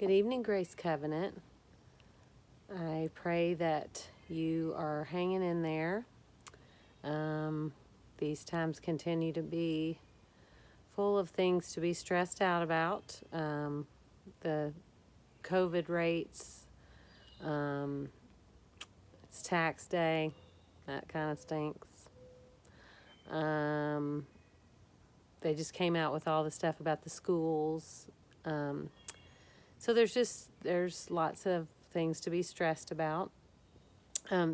Good evening, Grace Covenant. I pray that you are hanging in there. These times continue to be full of things to be stressed out about. The COVID rates, it's tax day, that kind of stinks. They just came out with all the stuff about the schools. So there's lots of things to be stressed about.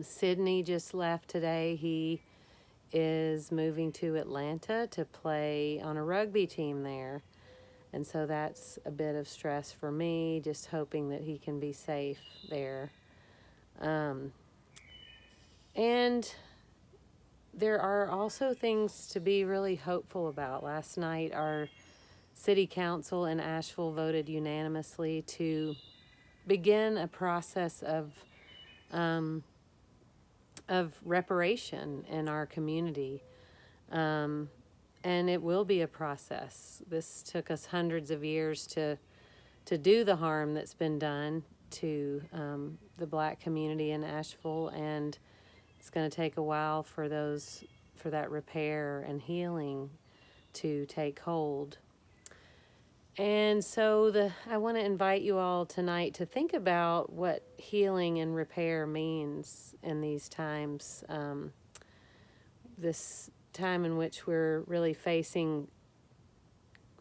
Sydney just left today. He is moving to Atlanta to play on a rugby team there. And so that's a bit of stress for me, just hoping that he can be safe there. And there are also things to be really hopeful about. Last night, our city council in Asheville voted unanimously to begin a process of reparation in our community. And it will be a process. This took us hundreds of years to do the harm that's been done to the Black community in Asheville, and it's going to take a while for that repair and healing to take hold. And so I want to invite you all tonight to think about what healing and repair means in these times. This time in which we're really facing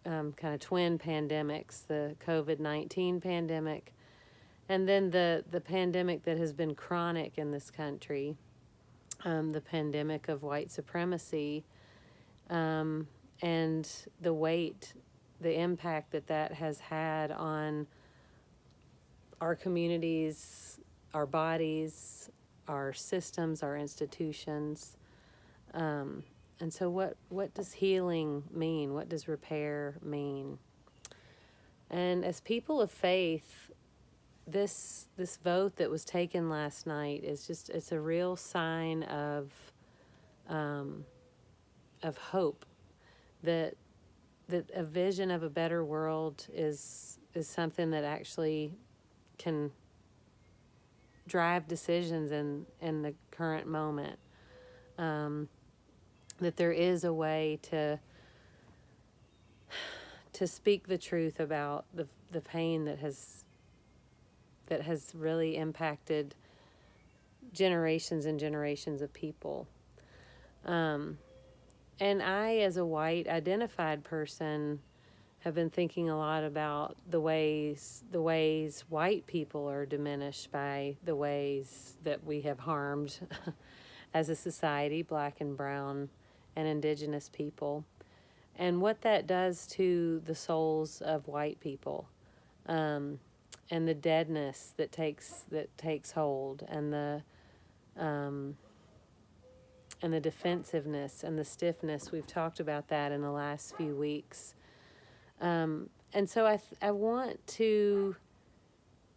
kind of twin pandemics, the COVID-19 pandemic, and then the pandemic that has been chronic in this country, the pandemic of white supremacy, and the weight, the impact that has had on our communities, our bodies, our systems, our institutions. And so what does healing mean? What does repair mean? And as people of faith, this vote that was taken last night it's a real sign of hope, that a vision of a better world is something that actually can drive decisions in the current moment. That there is a way to speak the truth about the pain that has really impacted generations and generations of people. And I, as a white identified person, have been thinking a lot about the ways white people are diminished by the ways that we have harmed as a society, Black and brown and indigenous people, and what that does to the souls of white people, and the deadness that takes hold, and the defensiveness and the stiffness. We've talked about that in the last few weeks. And so I want to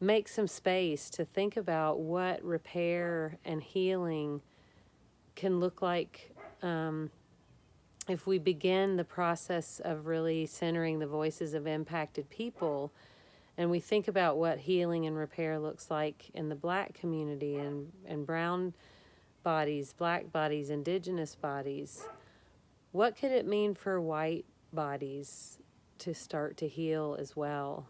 make some space to think about what repair and healing can look like if we begin the process of really centering the voices of impacted people, and we think about what healing and repair looks like in the Black community and brown bodies, Black bodies, indigenous bodies. What could it mean for white bodies to start to heal as well?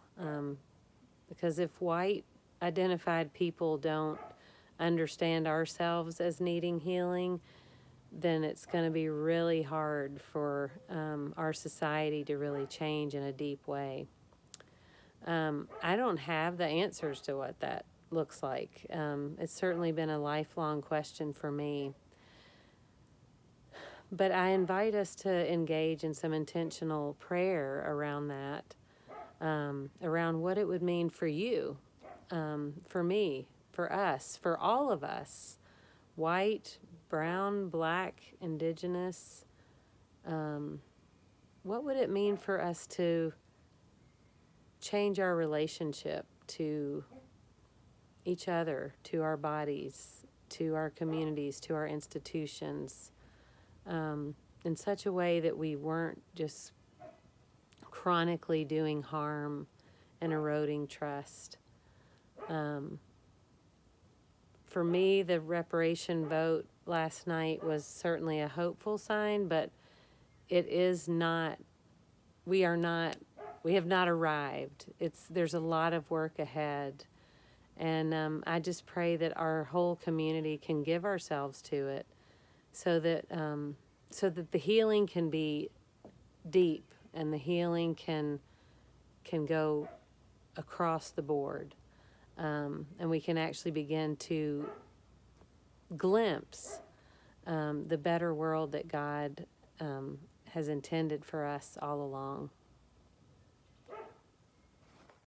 Because if white identified people don't understand ourselves as needing healing, then it's going to be really hard for our society to really change in a deep way. I don't have the answers to what that looks like. It's certainly been a lifelong question for me. But I invite us to engage in some intentional prayer around that, around what it would mean for you, for me, for us, for all of us, white, brown, Black, indigenous. What would it mean for us to change our relationship to each other, to our bodies, to our communities, to our institutions, in such a way that we weren't just chronically doing harm and eroding trust. For me, the reparation vote last night was certainly a hopeful sign, but it is not, we have not arrived. There's a lot of work ahead. And I just pray that our whole community can give ourselves to it so that the healing can be deep and the healing can go across the board. And we can actually begin to glimpse the better world that God has intended for us all along.